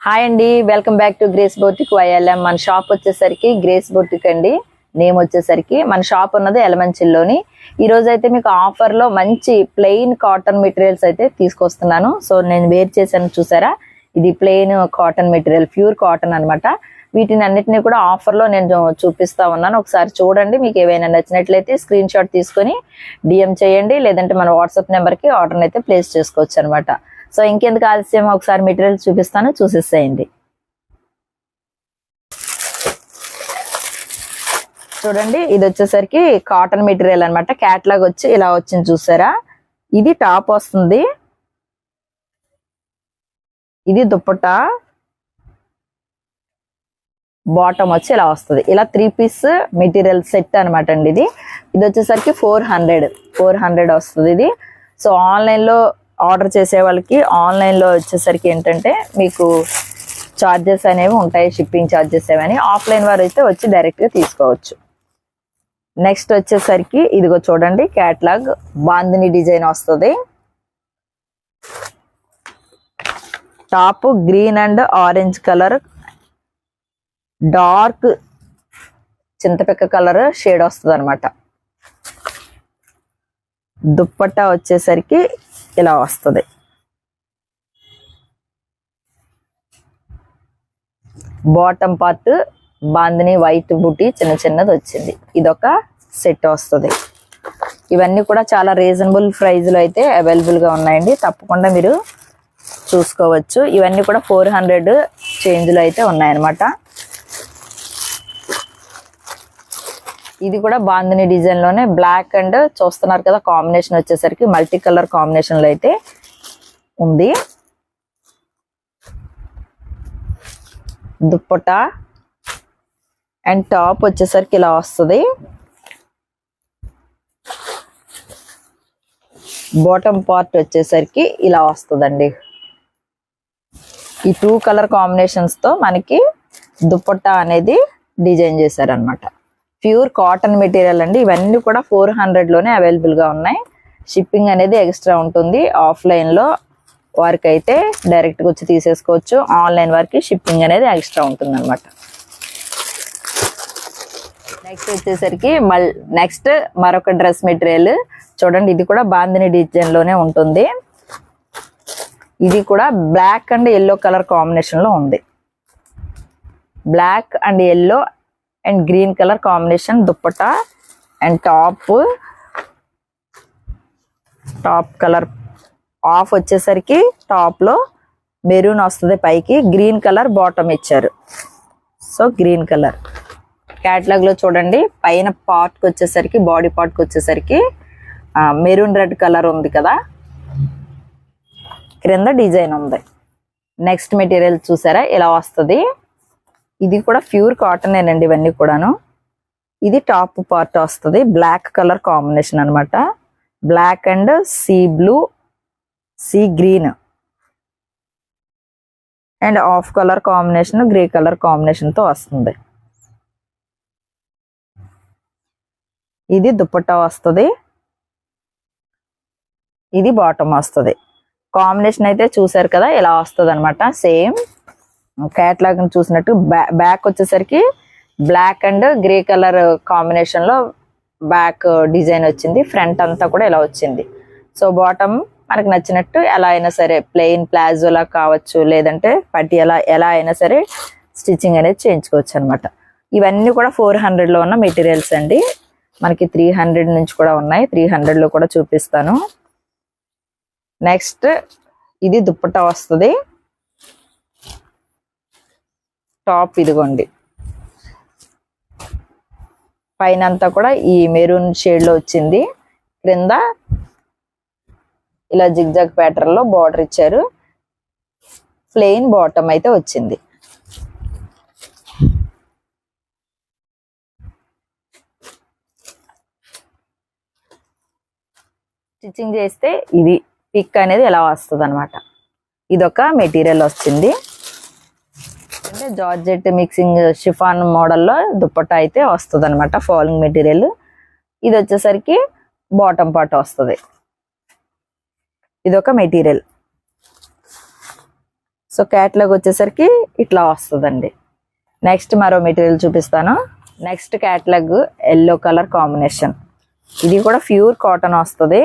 Hi అండి, welcome back to grace boutique YLM. మన shop వచ్చేసరికి గ్రేస్ బొటిక్ అండి. నేమ్ వచ్చేసరికి మన షాప్ ఉన్నది ఎలమంచిల్లోని. ఈ రోజు అయితే మీకు ఆఫర్ లో మంచి ప్లెయిన్ కాటన్ మెటీరియల్స్ అయితే తీసుకొస్తున్నాను. సో నేను వేర్ చేశాను చూసారా, ఇది plain cotton material, pure cotton అన్నమాట. వీటిని అన్నిటిని కూడా ఆఫర్ లో నేను చూపిస్తా ఉన్నాను. ఒకసారి చూడండి, మీకు ఏవైనా నచ్చినట్లయితే స్క్రీన్ షాట్ తీసుకొని డిఎం చేయండి, లేదంటే మన వాట్సాప్ నెంబర్ కి ఆర్డర్ అయితే ప్లేస్ చేసుకోవచ్చు అనమాట. సో ఇంకెందుకు ఆలస్యం, ఒకసారి మెటీరియల్ చూపిస్తాను, చూసేసేయండి. చూడండి, ఇది వచ్చేసరికి కాటన్ మెటీరియల్ అన్నమాట. క్యాట్లాగ్ వచ్చి ఇలా వచ్చింది చూసారా. ఇది టాప్ వస్తుంది, ఇది దుప్పట్టా, బాటమ్ వచ్చి ఇలా వస్తుంది. ఇలా 3 పీస్ మెటీరియల్ సెట్ అనమాట అండి. ఇది వచ్చేసరికి 400 వస్తుంది ఇది. సో ఆన్లైన్ లో ఆర్డర్ చేసే వాళ్ళకి ఆన్లైన్ లో వచ్చేసరికి ఏంటంటే మీకు చార్జెస్ అనేవి ఉంటాయి, షిప్పింగ్ చార్జెస్ ఏమని. ఆఫ్లైన్ వారు అయితే వచ్చి డైరెక్ట్ గా తీసుకోవచ్చు. నెక్స్ట్ వచ్చేసరికి ఇదిగో చూడండి, క్యాట్లాగ్ బాందిని డిజైన్ వస్తుంది. Top green and orange colour, dark చింతపిక్క కలర్ షేడ్ వస్తుంది అనమాట. దుప్పట్టా వచ్చేసరికి ఇలా వస్తుంది. బాటమ్ పార్ట్ బాందిని వైట్ బుటీ చిన్నది వచ్చింది. ఇదొక సెట్ వస్తుంది. ఇవన్నీ కూడా చాలా రీజనబుల్ ప్రైస్ లో అయితే అవైలబుల్ గా ఉన్నాయండి, తప్పకుండా మీరు చూసుకోవచ్చు. ఇవన్నీ కూడా 400 చేంజ్ లో అయితే ఉన్నాయన్నమాట. ఇది కూడా బాందిని డిజైన్ లోనే బ్లాక్ అండ్ చూస్తున్నారు కదా, కాంబినేషన్ వచ్చేసరికి మల్టీ కలర్ కాంబినేషన్ లో అయితే ఉంది. దుప్పటా అండ్ టాప్ వచ్చేసరికి ఇలా వస్తుంది. బాటమ్ పార్ట్ వచ్చేసరికి ఇలా వస్తుందండి. ఈ 2 కలర్ కాంబినేషన్స్ తో మనకి దుప్పట్టా అనేది డిజైన్ చేశారనమాట. ప్యూర్ కాటన్ మెటీరియల్ అండి. ఇవన్నీ కూడా 400 లోనే అవైలబుల్ గా ఉన్నాయి. షిప్పింగ్ అనేది ఎక్స్ట్రా ఉంటుంది. ఆఫ్లైన్ లో వారికి అయితే డైరెక్ట్ గా వచ్చి తీసేసుకోవచ్చు, ఆన్లైన్ వారికి షిప్పింగ్ అనేది ఎక్స్ట్రా ఉంటుంది అనమాట. నెక్స్ట్ వచ్చేసరికి నెక్స్ట్ మరొక డ్రెస్ మెటీరియల్ చూడండి. ఇది కూడా బాందిని డిజైన్ లోనే ఉంటుంది. ఇది కూడా black and yellow colour combination లో ఉంది. Black and yellow and green colour combination dupatta and top colour of వచ్చేసరికి టాప్ లో మెరూన్ వస్తుంది, పైకి గ్రీన్ కలర్ బాటమ్ ఇచ్చారు. సో గ్రీన్ కలర్ క్యాటలాగ్ లో చూడండి, పైన పార్ట్ కి వచ్చేసరికి బాడీ పార్ట్ కి వచ్చేసరికి మెరూన్ రెడ్ కలర్ ఉంది కదా, క్రింద డిజైన్ ఉంది. నెక్స్ట్ మెటీరియల్ చూసారా ఇలా వస్తుంది. ఇది కూడా ప్యూర్ కాటన్ ఏనండి ఇవన్నీ కూడాను. ఇది టాప్ పార్ట్ వస్తుంది, బ్లాక్ కలర్ కాంబినేషన్ అనమాట. Black and sea blue, sea green and off colour combination, grey colour combination తో వస్తుంది. ఇది దుప్పట్టా వస్తుంది, ఇది బాటమ్ వస్తుంది. కాంబినేషన్ అయితే చూసారు కదా, ఇలా వస్తుంది అనమాట. సేమ్ క్యాట్లాగ్ చూసినట్టు బ్యాక్ వచ్చేసరికి black and grey colour combination లో బ్యాక్ డిజైన్ వచ్చింది. ఫ్రంట్ అంతా కూడా ఇలా వచ్చింది. సో బాటమ్ మనకు నచ్చినట్టు ఎలా అయినా సరే, ప్లెయిన్ ప్లాజో లా కావచ్చు, లేదంటే పట్టి ఎలా అయినా సరే స్టిచ్చింగ్ అనేది చేయించుకోవచ్చు అనమాట. ఇవన్నీ కూడా 400 లో ఉన్న మెటీరియల్స్ అండి. మనకి 300 నుంచి కూడా ఉన్నాయి, 300 లో కూడా చూపిస్తాను. నెక్స్ట్ ఇది దుప్పట్టా వస్తుంది. టాప్ ఇదిగోండి, పైన అంతా కూడా ఈ మెరూన్ షేడ్ లో వచ్చింది. క్రింద ఇలా జిగ్జాగ్ ప్యాటర్న్ లో బార్డర్ ఇచ్చారు. ప్లెయిన్ బాటమ్ అయితే వచ్చింది. స్టిచ్చింగ్ చేస్తే ఇది పిక్ అనేది ఎలా వస్తుంది అనమాట. ఇదొక మెటీరియల్ వచ్చింది, అంటే జార్జెట్ మిక్సింగ్ షిఫాన్ మోడల్లో దుప్పట్టా అయితే వస్తుంది అనమాట. Falling material. ఇది వచ్చేసరికి బాటమ్ పార్ట్ వస్తుంది. ఇదొక మెటీరియల్. సో క్యాట్లాగ్ వచ్చేసరికి ఇట్లా వస్తుందండి. నెక్స్ట్ మరో మెటీరియల్ చూపిస్తాను. Next catalogue yellow colour combination. ఇది కూడా ప్యూర్ కాటన్ వస్తుంది.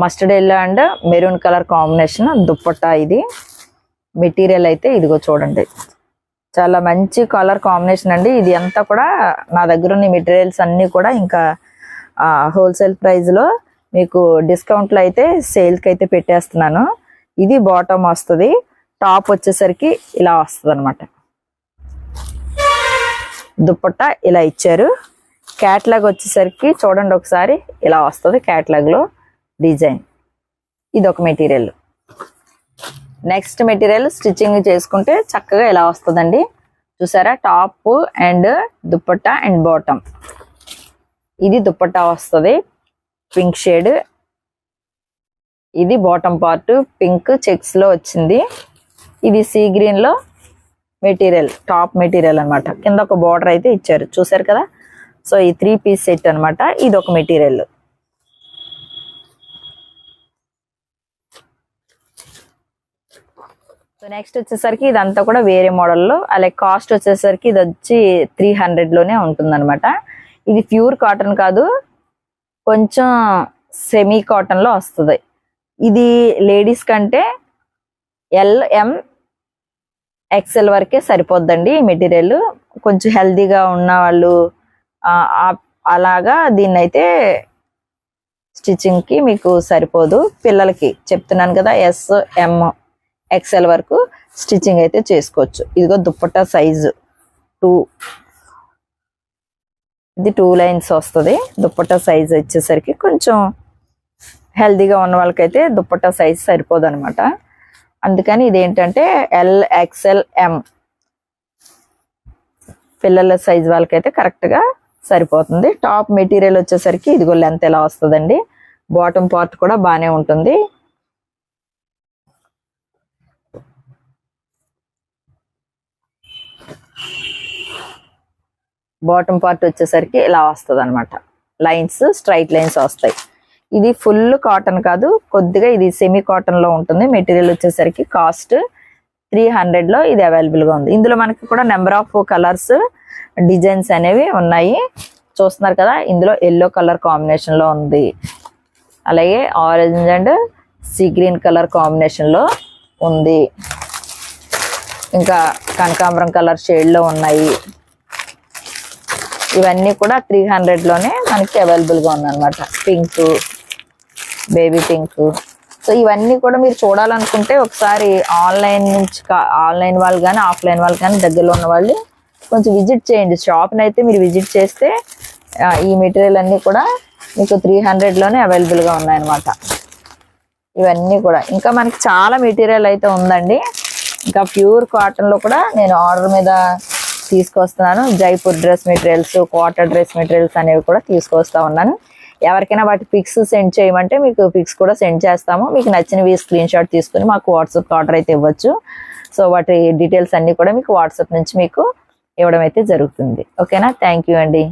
Mustard yellow and maroon colour combination dupatta. ఇది మెటీరియల్ అయితే ఇదిగో చూడండి, చాలా మంచి కలర్ కాంబినేషన్ అండి. ఇది అంతా కూడా నా దగ్గర ఉన్న మెటీరియల్స్ అన్నీ కూడా ఇంకా హోల్సేల్ ప్రైస్లో మీకు డిస్కౌంట్లో అయితే సేల్కి అయితే పెట్టేస్తున్నాను. ఇది బాటమ్ వస్తుంది. టాప్ వచ్చేసరికి ఇలా వస్తుంది అనమాట. దుప్పట్టా ఇలా ఇచ్చారు. క్యాట్లాగ్ వచ్చేసరికి చూడండి ఒకసారి ఇలా వస్తుంది. క్యాట్లాగ్లో డిజైన్. ఇది ఒక మెటీరియల్. నెక్స్ట్ మెటీరియల్ స్టిచ్చింగ్ చేసుకుంటే చక్కగా ఇలా వస్తుందండి. చూసారా, top and dupatta and bottom. ఇది దుప్పట్టా వస్తుంది పింక్ షేడ్. ఇది బాటమ్ పార్ట్ పింక్ చెక్స్ లో వచ్చింది. ఇది సీ గ్రీన్ లో మెటీరియల్, టాప్ మెటీరియల్ అనమాట. కింద ఒక బార్డర్ అయితే ఇచ్చారు, చూసారు కదా. సో ఈ 3 పీస్ సెట్ అనమాట. ఇది ఒక మెటీరియల్. సో నెక్స్ట్ వచ్చేసరికి ఇదంతా కూడా వేరే మోడల్లో. అలాగే కాస్ట్ వచ్చేసరికి ఇది వచ్చి 300 లోనే ఉంటుంది అనమాట. ఇది ప్యూర్ కాటన్ కాదు, కొంచెం సెమీ కాటన్ లో వస్తుంది. ఇది లేడీస్ కంటే LM XL వరకే సరిపోద్దండి ఈ మెటీరియల్. కొంచెం హెల్దీగా ఉన్న వాళ్ళు అలాగా దీన్ని అయితే స్టిచ్చింగ్ కి మీకు సరిపోదు. పిల్లలకి చెప్తున్నాను కదా, SM XL వరకు స్టిచ్చింగ్ అయితే చేసుకోవచ్చు. ఇదిగో దుప్పట్టా సైజు 2, ఇది 2 లైన్స్ వస్తుంది. దుప్పట్టా సైజ్ వచ్చేసరికి కొంచెం హెల్దీగా ఉన్న వాళ్ళకైతే దుప్పట్టా సైజ్ సరిపోదు అనమాట. అందుకని ఇదేంటంటే LXLM పిల్లల సైజ్ వాళ్ళకైతే కరెక్ట్గా సరిపోతుంది. టాప్ మెటీరియల్ వచ్చేసరికి ఇదిగో లెంత్ ఎలా వస్తుందండి. బాటమ్ పార్ట్ కూడా బాగానే ఉంటుంది. బాటమ్ పార్ట్ వచ్చేసరికి ఇలా వస్తుంది అనమాట. లైన్స్, స్ట్రైట్ లైన్స్ వస్తాయి. ఇది ఫుల్ కాటన్ కాదు, కొద్దిగా ఇది సెమీ కాటన్ లో ఉంటుంది. మెటీరియల్ వచ్చేసరికి కాస్ట్ 300 లో ఇది అవైలబుల్ గా ఉంది. ఇందులో మనకి కూడా నెంబర్ ఆఫ్ కలర్స్, డిజైన్స్ అనేవి ఉన్నాయి, చూస్తున్నారు కదా. ఇందులో ఎల్లో కలర్ కాంబినేషన్ లో ఉంది, అలాగే orange and sea green colour combination లో ఉంది, ఇంకా కనకాంబరం కలర్ షేడ్ లో ఉన్నాయి. ఇవన్నీ కూడా 300 లోనే మనకి అవైలబుల్ గా ఉందన్నమాట. Pink, baby pink. సో ఇవన్నీ కూడా మీరు చూడాలనుకుంటే ఒకసారి ఆన్లైన్ వాళ్ళు కానీ ఆఫ్లైన్ వాళ్ళు కానీ దగ్గరలో ఉన్న వాళ్ళు కొంచెం విజిట్ చేయండి. షాప్ని అయితే మీరు విజిట్ చేస్తే ఈ మెటీరియల్ అన్నీ కూడా మీకు 300 లోనే అవైలబుల్ గా ఉన్నాయన్నమాట. ఇవన్నీ కూడా ఇంకా మనకి చాలా మెటీరియల్ అయితే ఉందండి. ఇంకా ప్యూర్ కాటన్ లో కూడా నేను ఆర్డర్ మీద తీసుకొస్తున్నాను. Jaipur dress materials, quarter dress materials అనేవి కూడా తీసుకొస్తా ఉన్నాను. ఎవరికైనా వాటి పిక్స్ సెండ్ చేయమంటే మీకు పిక్స్ కూడా సెండ్ చేస్తాము. మీకు నచ్చినవి స్క్రీన్ షాట్ తీసుకుని మాకు వాట్సాప్ ఆర్డర్ అయితే ఇవ్వచ్చు. సో వాటి డీటెయిల్స్ అన్ని కూడా మీకు వాట్సాప్ నుంచి మీకు ఇవ్వడం అయితే జరుగుతుంది. ఓకేనా, థ్యాంక్ యూ అండి.